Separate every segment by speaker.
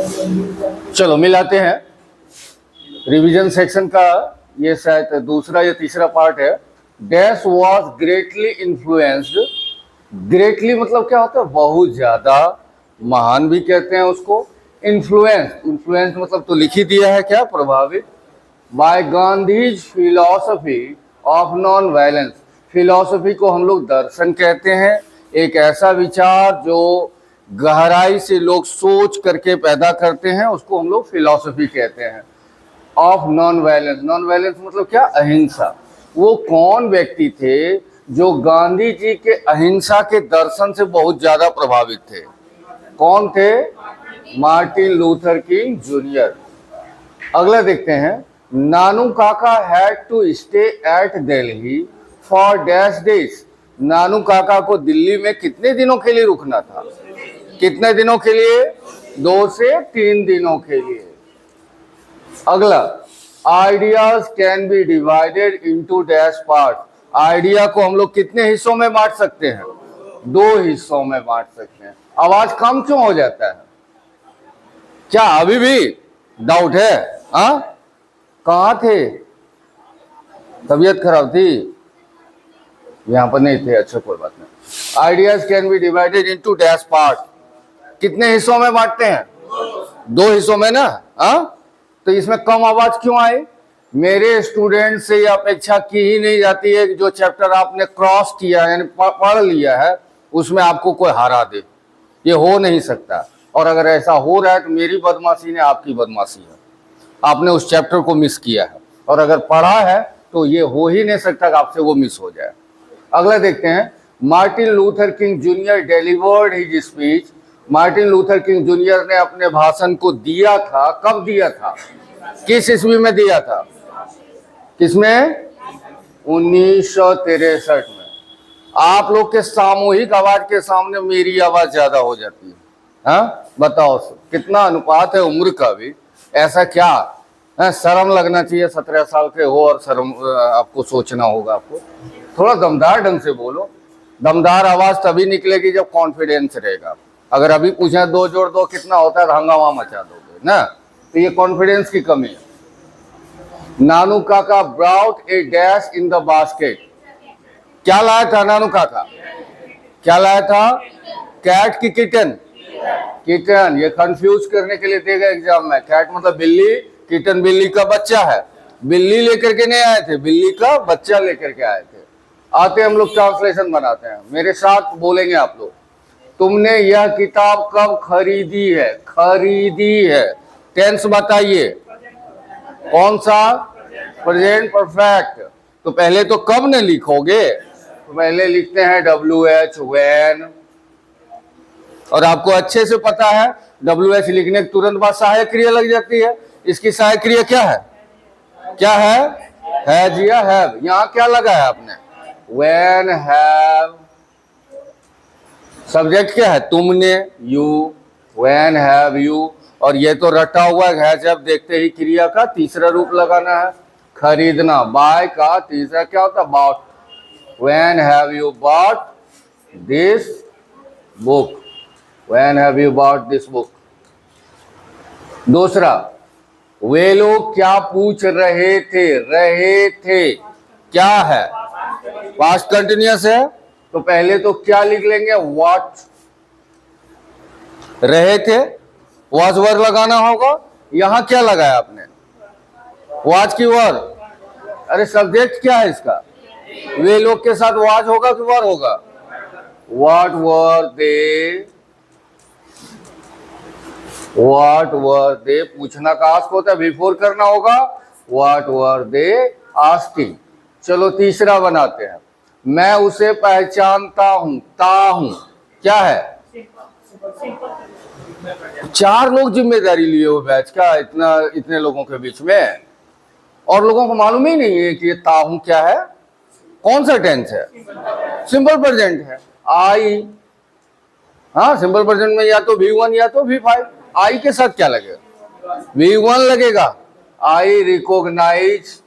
Speaker 1: चलो मिलाते हैं। रिवीजन सेक्शन का ये शायद दूसरा या तीसरा पार्ट है। Dash was greatly influenced. Greatly मतलब क्या होता है? बहुत ज्यादा, महान भी कहते हैं उसको। इन्फ्लुएंस, इन्फ्लुएंस मतलब तो लिख ही दिया है क्या, प्रभावित। By Gandhi's philosophy of non violence. Philosophy को हम लोग दर्शन कहते हैं, एक ऐसा विचार जो गहराई से लोग सोच करके पैदा करते हैं, उसको हम लोग फिलॉसफी कहते हैं। Of non violence, non violence मतलब क्या? अहिंसा। वो कौन व्यक्ति थे जो गांधी जी के अहिंसा के दर्शन से बहुत ज्यादा प्रभावित थे? कौन थे? Martin Luther King junior. अगला देखते हैं। Nanu Kaka had to stay at Delhi for dash days. Nanu Kaka को दिल्ली में कितने दिनों के लिए रुकना था? कितने दिनों के लिए? 2 से 3 दिनों के लिए। अगला, ideas can be divided into dash part. Idea को हम लोग कितने हिस्सों में बांट सकते हैं? 2 हिस्सों में बांट सकते हैं। आवाज कम क्यों हो जाता है? क्या अभी भी डाउट है? कहाँ थे? तबीयत खराब थी? यहां पर नहीं थे, अच्छा कोई बात नहीं। Ideas can be divided into dash part. कितने हिस्सों में बांटते हैं? 2 हिस्सों में ना। तो इसमें कम आवाज क्यों आई? मेरे स्टूडेंट से ये अपेक्षा की ही नहीं जाती है कि जो चैप्टर आपने क्रॉस किया यानी पढ़ लिया है उसमें आपको कोई हरा दे। ये हो नहीं सकता। और अगर ऐसा हो रहा है तो मेरी बदमाशी ने आपकी बदमाशी है, आपने उस चैप्टर को मिस किया है। और अगर पढ़ा है तो ये हो ही नहीं सकता कि आपसे वो मिस हो जाए। अगला देखते हैं। Martin Luther King junior delivered his speech. Martin Luther King junior ने अपने भाषण को दिया था। कब दिया था? किस ईस्वी में दिया था? किसमें? 1963 में। आप लोग के सामूहिक आवाज के सामने मेरी आवाज ज्यादा हो जाती है। बताओ कितना अनुपात है उम्र का भी? ऐसा क्या? शर्म लगना चाहिए, 17 साल के हो और शर्म आपको सोचना होगा। आपको थोड़ा दमदार ढंग से बोलो। दमदार आवाज तभी निकलेगी जब कॉन्फिडेंस रहेगा। अगर अभी पूछे 2 जोड़ 2 कितना होता है, हंगामा मचा दोगे ना। तो ये कॉन्फिडेंस की कमी है। नानू काका brought A dash in the basket. क्या लाया था नानू काका? क्या लाया था? कैट की किटन? किटन। ये कंफ्यूज करने के लिए देगा एग्जाम में। कैट मतलब बिल्ली, किटन बिल्ली का बच्चा है। बिल्ली लेकर के नहीं आए थे, बिल्ली का बच्चा लेकर के आए थे। आते हम लोग ट्रांसलेशन बनाते हैं, मेरे साथ बोलेंगे आप लोग। तुमने यह किताब कब खरीदी है? खरीदी है। टेंस बताइए। कौन सा? Present perfect. तो पहले तो कब ने लिखोगे? तो पहले लिखते हैं WH व्हेन। और आपको अच्छे से पता है WH लिखने के तुरंत बाद सहायक क्रिया लग जाती है। इसकी सहायक क्रिया क्या है? क्या है? हैज या हैव। यहां क्या लगा है आपने? When, have. सब्जेक्ट क्या है? तुमने, यू। When, have, you. और ये तो रटा हुआ है। जब देखते ही क्रिया का तीसरा रूप लगाना है, खरीदना। बाय का तीसरा क्या होता है? Bought. When have you bought this book? When have you bought this book? दूसरा, वे लोग क्या पूछ रहे थे? रहे थे क्या है? पास्ट कंटिन्यूअस है। तो पहले तो क्या लिख लेंगे? व्हाट। रहे थे, वाज वर्ड लगाना होगा। यहां क्या लगाया आपने? वाज की वर्ड। अरे सब्जेक्ट क्या है इसका? वे लोग के साथ वाज होगा कि वर होगा? What were they? What were दे पूछना का आस्क होता है, बिफोर करना होगा। What were they asking. चलो तीसरा बनाते हैं। मैं उसे पहचानता हूं। ता हूं क्या है? 4 लोग जिम्मेदारी लिए हो बैच का, इतने लोगों के बीच में, और लोगों को मालूम ही नहीं है कि ये ता हूं क्या है। कौन सा टेंस है? सिंपल प्रेजेंट है। आई। सिंपल प्रेजेंट में या तो V1 या तो V5। आई के साथ क्या लगेगा? V1 लगेगा। I recognise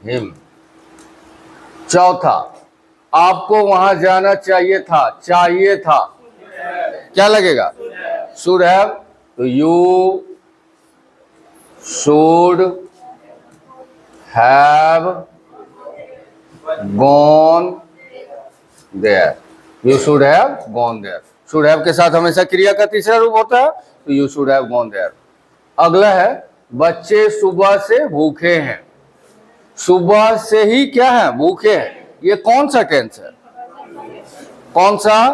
Speaker 1: him. चौथा, आपको वहां जाना चाहिए था, चाहिए था, क्या लगेगा? Should have. तो you should have gone there, you should have gone there. Should have के साथ हमेशा क्रिया का तीसरा रूप होता है, तो you should have gone there. अगला है बच्चे सुबह से भूखे हैं। सुबह से ही क्या है? भूखे हैं। ये कौन सा टेंस है? कौन सा?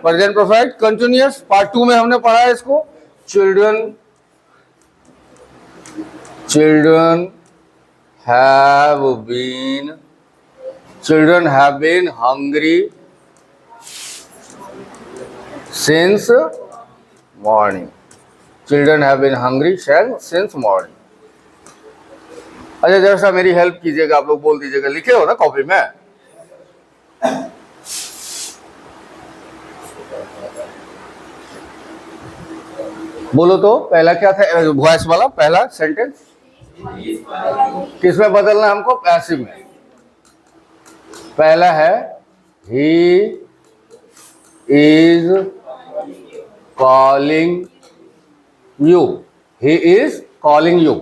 Speaker 1: Present perfect continuous. पार्ट 2 में हमने पढ़ा है इसको। Children children have been hungry since morning. Children have been hungry since morning. अच्छा जरा सा मेरी हेल्प कीजिएगा, आप लोग बोल दीजिएगा, लिखे हो ना कॉपी में? बोलो तो पहला क्या था? वॉइस वाला पहला सेंटेंस किसमें बदलना है हमको? पैसिव में। पहला है he is calling you, he is calling you.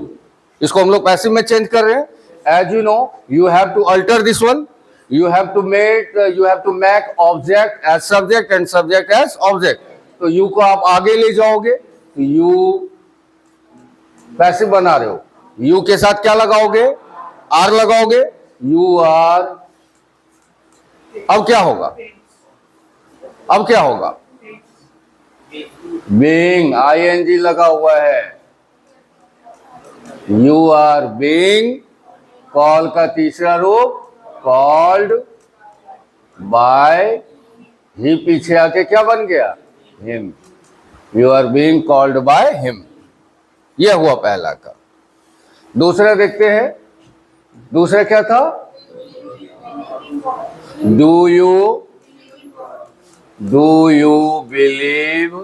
Speaker 1: इसको हम लोग पैसिव में चेंज कर रहे हैं। As you know, you have to alter this one, you have to make object as subject and subject as object. तो यू को आप आगे ले जाओगे, तो यू पैसिव बना रहे हो। यू के साथ क्या लगाओगे? आर लगाओगे, यू आर। अब क्या होगा? अब क्या होगा? बीइंग, आईएनजी लगा हुआ है। यू आर बीइंग, कॉल का तीसरा रूप कॉल्ड बाय, ही पीछे आके क्या बन गया? Him. You are being called by him. यह हुआ पहला का। दूसरा देखते हैं। दूसरा क्या था? Do you believe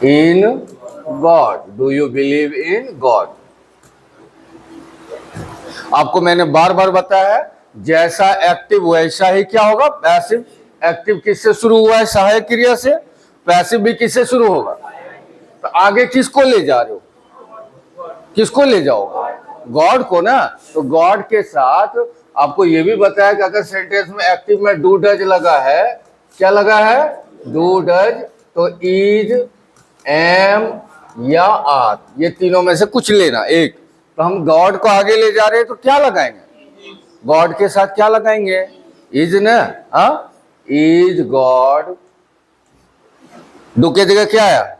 Speaker 1: in God? Do you believe in God? आपको मैंने बार बार बताया है, जैसा एक्टिव वैसा ही क्या होगा? पैसिव। एक्टिव किससे शुरू हुआ है? सहायक क्रिया से। पैसिव भी किससे शुरू होगा? तो आगे किसको ले जा रहे हो? किसको ले जाओगे? गॉड को ना। तो गॉड के साथ आपको यह भी बताया कि अगर सेंटेंस में एक्टिव में डू डज लगा है, क्या लगा है? डू डज, तो इज, एम या आर, ये तीनों में से कुछ लेना एक। तो हम गॉड को आगे ले जा रहे हैं, तो क्या लगाएंगे? गॉड के साथ क्या लगाएंगे? इज ना। हाँ, इज गॉड। डू के जगह क्या है?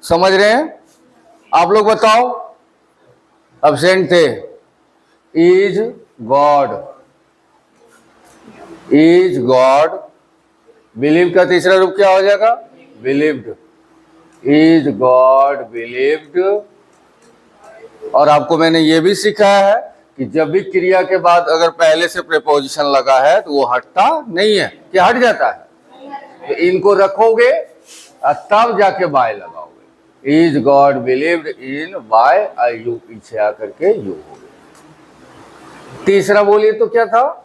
Speaker 1: समझ रहे हैं आप लोग? बताओ, अब्सेंट थे। Is God, is God. Believe का तीसरा रूप क्या हो जाएगा? बिलीव्ड। Is God believed. और आपको मैंने ये भी सिखाया है कि जब भी क्रिया के बाद अगर पहले से प्रीपोजिशन लगा है तो वो हटता नहीं है, क्या हट जाता है? तो इनको रखोगे और तब जाके बाय लगाओगे। Is God believed in by, you पीछे आकर के यू हो गया। तीसरा बोलिए तो क्या था?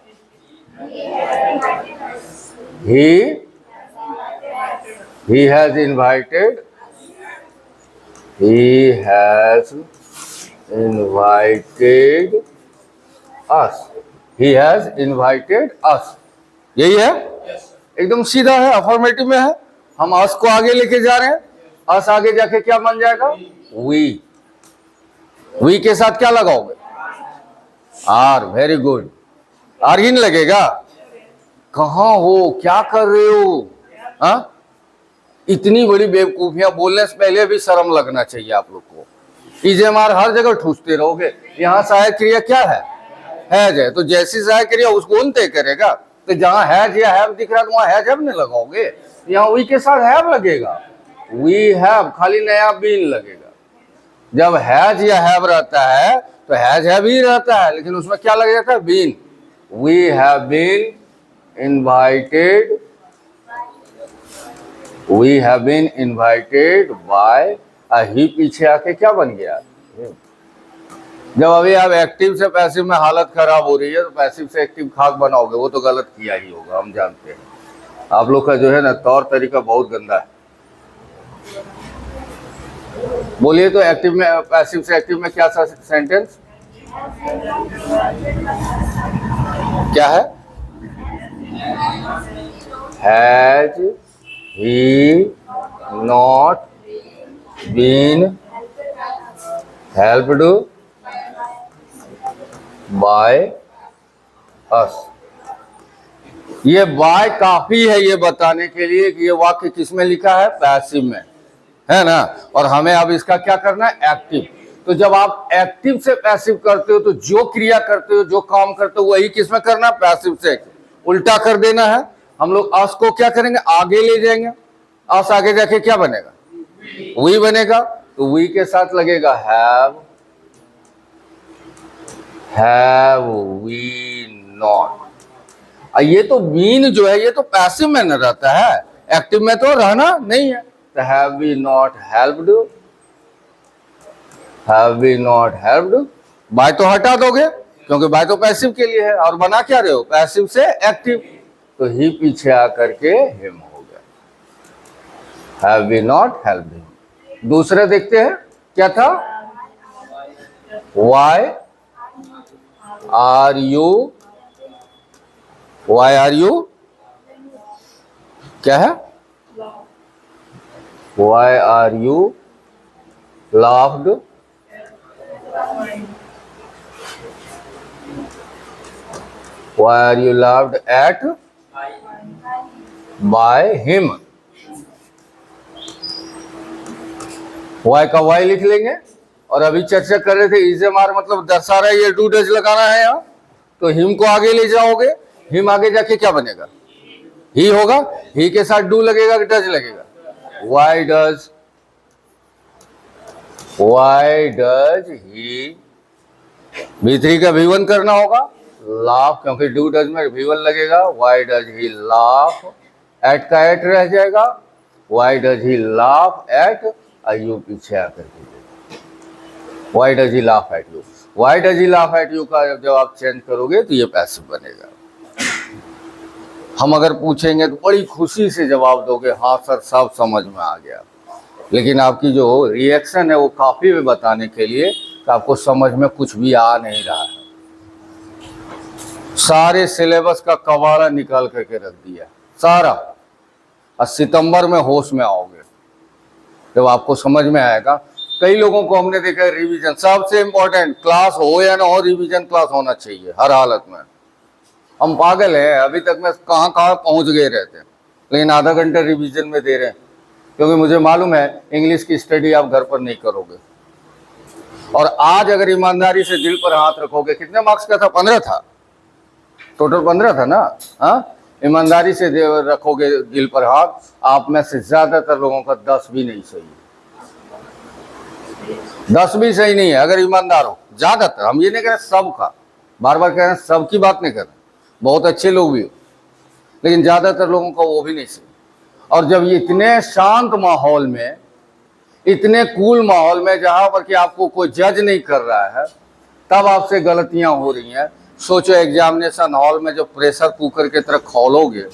Speaker 1: he has invited, he has invited us, he has invited us। यही है, एकदम सीधा है, अफर्मेटिव में है। हम अस को आगे लेके जा रहे हैं। अस आगे जाके क्या बन जाएगा? वी के साथ क्या लगाओगे? आर। Very good. आर ही नहीं लगेगा? कहाँ हो, क्या कर रहे हो? हाँ, इतनी बड़ी बेवकूफियां बोलने से पहले भी शर्म लगना चाहिए आप लोग को। इजेमार हर जगह ठूसते रहोगे। यहाँ सहायक क्रिया क्या हैज है, तो जैसी सहायक क्रिया उसको उन तय करेगा। तो जहाँ हैज या हैव दिख रहा है तो वहाँ हैज हैव नहीं लगाओगे, यहाँ वी के साथ हैव लगेगा। वी हैव, खाली नया बीन लगेगा। जब हैज या हैव रहता है तो हैज हैव ही रहता है, लेकिन उसमें क्या लग जाता है? Been. We have been invited, we have been invited by, ही पीछे आके क्या बन गया? जब अभी आप एक्टिव से पैसिव में हालत खराब हो रही है तो पैसिव से एक्टिव खाक बनाओगे, वो तो गलत किया ही होगा, हम जानते हैं। आप लोग का जो है ना तौर तरीका बहुत गंदा है। बोलिए तो एक्टिव में, पैसिव से एक्टिव में क्या सेंटेंस क्या है? Has he not been helped by us. ये बाय काफी है ये बताने के लिए कि ये वाक्य किसमें लिखा है? पैसिव में, है ना। और हमें अब इसका क्या करना है? एक्टिव। तो जब आप एक्टिव से पैसिव करते हो तो जो क्रिया करते हो, जो काम करते हो, वही किसमें करना है? पैसिव से एक्टिव। उल्टा कर देना है। हम लोग अस को क्या करेंगे? आगे ले जाएंगे। अस आगे जाके क्या बनेगा? वी बनेगा। तो वी के साथ लगेगा हैव वी नॉट। ये तो बीन जो है ये तो पैसिव में न रहता है, एक्टिव में तो रहना नहीं है। तो have we not helped, have we not helped. By तो हटा दोगे क्योंकि बाय तो पैसिव के लिए है, और बना क्या रहे हो? पैसिव से एक्टिव। तो ही पीछे आकर के हिम हो गया। Have we not helped him. दूसरे देखते हैं क्या था? Why are you, why are you क्या है? Why are you laughed, why are you laughed at by him. Why का वाई लिख लेंगे। और अभी चर्चा कर रहे थे इसे मार मतलब दर्शा रहा है, ये डू डज लगाना है यहाँ। तो हिम को आगे ले जाओगे, हिम आगे जाके क्या बनेगा? ही होगा। ही के साथ डू लगेगा कि डज लगेगा? वाई डज ही, V3 का V1 करना होगा। लाफ, क्योंकि डू डज में V1 लगेगा। Why does he laugh, at का एट रह जाएगा। Why does he laugh at, you पीछे आकर के why does he laugh at you. Why does he laugh at you का जब आप चेंज करोगे तो ये पैसिव बनेगा। हम अगर पूछेंगे तो बड़ी खुशी से जवाब दोगे, हाँ सर सब समझ में आ गया। लेकिन आपकी जो रिएक्शन है वो काफी है बताने के लिए कि आपको समझ में कुछ भी आ नहीं रहा है। सारे सिलेबस का कबाड़ा निकाल करके रख दिया सारा। और सितंबर में होश में आओगे जब आपको समझ में आएगा। कई लोगों को हमने देखा है रिवीजन सबसे इंपॉर्टेंट, क्लास हो या ना हो रिवीजन क्लास होना चाहिए हर हालत में। हम पागल हैं, अभी तक मैं कहाँ कहाँ पहुँच गए रहते हैं, लेकिन आधा घंटा रिवीजन में दे रहे हैं क्योंकि मुझे मालूम है इंग्लिश की स्टडी आप घर पर नहीं करोगे। और आज अगर ईमानदारी से दिल पर हाथ रखोगे, कितने मार्क्स का था? 15 था, टोटल 15 था ना। हाँ, ईमानदारी से रखोगे दिल पर हाथ, आप में से ज्यादातर लोगों का 10 भी नहीं सही है। 10 भी सही नहीं है अगर ईमानदार हो। ज्यादातर, हम ये नहीं कह रहे सबका, बार बार कह रहे हैं सबकी बात नहीं कर रहे, बहुत अच्छे लोग भी हो, लेकिन ज्यादातर लोगों का वो भी नहीं सही। और जब ये इतने शांत माहौल में, इतने कूल माहौल में जहां पर कि आपको कोई जज नहीं कर रहा है, तब आपसे गलतियां हो रही हैं। सोचो एग्जामिनेशन हॉल में जो प्रेशर कुकर की तरह खोलोगे,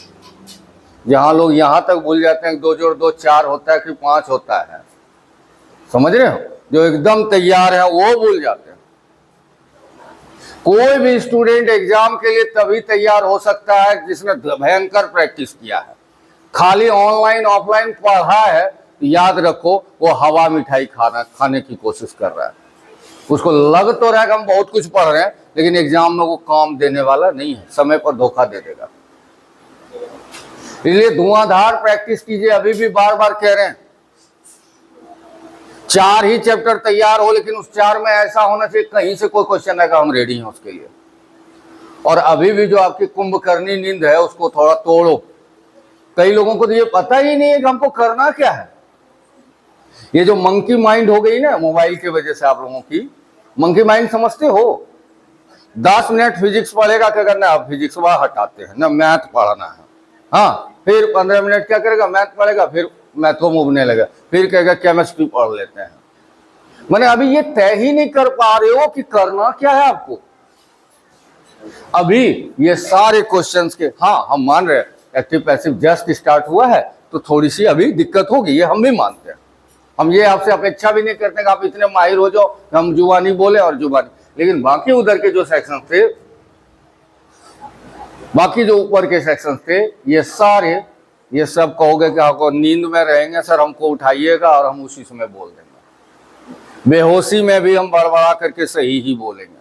Speaker 1: जहां लोग यहां तक भूल जाते हैं 2 जोड़ 2 4 होता है कि 5 होता है, समझ रहे हो? जो एकदम तैयार है वो भूल जाते हैं। कोई भी स्टूडेंट एग्जाम के लिए तभी तैयार हो सकता है जिसने भयंकर प्रैक्टिस किया है। खाली ऑनलाइन ऑफलाइन पढ़ा है तो याद रखो वो हवा मिठाई खाने की कोशिश कर रहा है। उसको लग तो रहा है कि हम बहुत कुछ पढ़ रहे हैं, लेकिन एग्जाम में वो काम देने वाला नहीं है, समय पर धोखा दे देगा। इसलिए धुआंधार प्रैक्टिस कीजिए। अभी भी बार बार कह रहे हैं 4 ही चैप्टर तैयार हो, लेकिन उस 4 में ऐसा होना चाहिए कहीं से कोई क्वेश्चन आएगा हम रेडी हैं उसके लिए। और अभी भी जो आपकी कुंभकर्णी नींद है उसको थोड़ा तोड़ो। कई लोगों को तो ये पता ही नहीं है कि हमको करना क्या है। ये जो मंकी माइंड हो गई ना मोबाइल की वजह से, आप लोगों की मंकी माइंड समझते हो? 10 मिनट फिजिक्स पढ़ेगा, क्या करना है? फिजिक्स वह हटाते हैं ना, मैथ पढ़ना है। हाँ, फिर 15 मिनट क्या करेगा? मैथ पढ़ेगा, फिर मैथ को मूवने लगेगा, फिर कहेगा केमिस्ट्री पढ़ लेते हैं। मैंने अभी ये तय ही नहीं कर पा रहे हो कि करना क्या है आपको। अभी ये सारे क्वेश्चंस के, हाँ हम मान रहे हैं एक्टिव पैसिव जस्ट स्टार्ट हुआ है तो थोड़ी सी अभी दिक्कत होगी, ये हम भी मानते हैं। हम ये आपसे अपेक्षा भी नहीं करते कि आप इतने माहिर हो जाओ हम जुबानी बोले और जुबानी, लेकिन बाकी उधर के जो सेक्शन थे, बाकी जो ऊपर के सेक्शन थे, ये सारे, ये सब कहोगे कि आपको नींद में रहेंगे सर, हमको उठाइएगा और हम उसी समय बोल देंगे, बेहोशी में भी हम बड़बड़ा करके सही ही बोलेंगे,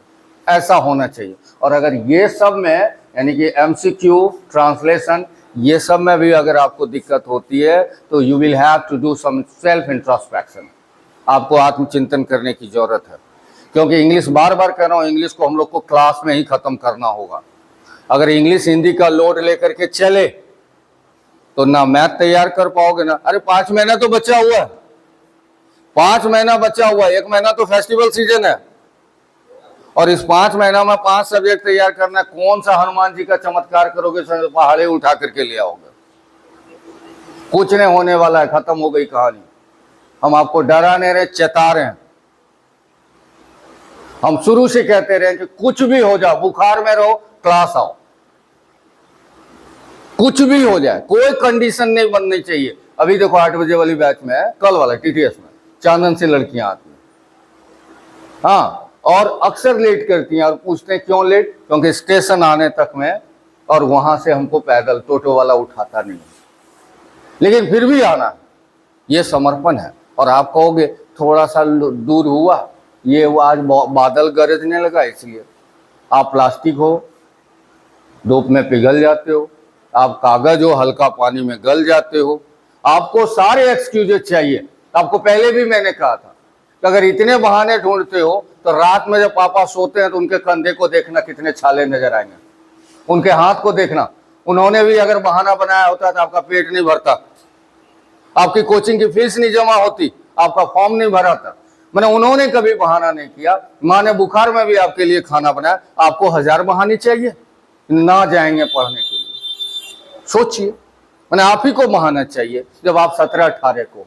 Speaker 1: ऐसा होना चाहिए। और अगर ये सब में यानी कि एमसीक्यू, ट्रांसलेशन, ये सब में भी अगर आपको दिक्कत होती है तो you will have to do some self introspection, आपको आत्मचिंतन करने की जरूरत है। क्योंकि इंग्लिश, बार बार कह रहा हूँ, इंग्लिश को हम लोग को क्लास में ही खत्म करना होगा। अगर इंग्लिश हिंदी का लोड लेकर के चले तो ना मैथ तैयार कर पाओगे ना। अरे 5 महीना तो बचा हुआ है, 5 महीना बचा हुआ है, 1 महीना तो फेस्टिवल सीजन है, और इस 5 महीना में 5 सब्जेक्ट तैयार करना है। कौन सा हनुमान जी का चमत्कार करोगे, पहाड़े उठा करके ले आओगे? कुछ नहीं होने वाला है, खत्म हो गई कहानी। हम आपको डरा नहीं रहे, चेता रहे हैं। हम शुरू से कहते रहे कि कुछ भी हो जाए, बुखार में रहो, क्लास आओ, कुछ भी हो जाए, कोई कंडीशन नहीं बननी चाहिए। अभी देखो 8 बजे वाली बैच में, कल वाला टीटीएस में चांदन से लड़कियां आती हैं, हाँ, और अक्सर लेट करती हैं और पूछते हैं क्यों लेट, क्योंकि स्टेशन आने तक में, और वहां से हमको पैदल टोटो वाला उठाता नहीं, लेकिन फिर भी आना है, ये समर्पण है। और आप कहोगे थोड़ा सा दूर हुआ, ये वो आज बादल गरजने लगा इसलिए। आप प्लास्टिक हो, धूप में पिघल जाते हो, आप कागज हो, हल्का पानी में गल जाते हो, आपको सारे एक्सक्यूजेस चाहिए। आपको पहले भी मैंने कहा था कि अगर इतने बहाने ढूंढते हो तो रात में जब पापा सोते हैं तो उनके कंधे को देखना कितने छाले नजर आएंगे, उनके हाथ को देखना, उन्होंने भी अगर बहाना बनाया होता तो आपका पेट नहीं भरता, आपकी कोचिंग की फीस नहीं जमा होती, आपका फॉर्म नहीं भरा था। मैंने, उन्होंने कभी बहाना नहीं किया। माँ ने बुखार में भी आपके लिए खाना बनाया, आपको 1000 बहाने चाहिए ना जाएंगे पढ़ने के लिए। सोचिए, मैंने आप ही को बहाना चाहिए जब आप 17-18 को,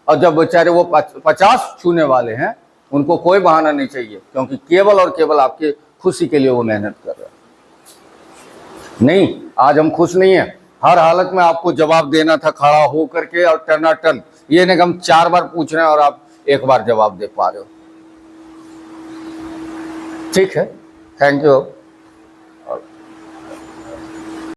Speaker 1: और जब बेचारे वो 50 छूने वाले हैं उनको कोई बहाना नहीं चाहिए, क्योंकि केवल और केवल आपके खुशी के लिए वो मेहनत कर रहे हैं। नहीं, आज हम खुश नहीं है, हर हालत में आपको जवाब देना था खड़ा हो करके और टनाटन। ये नहीं कि हम 4 बार पूछ रहे हैं और आप 1 बार जवाब दे पा रहे हो। ठीक है, थैंक यू।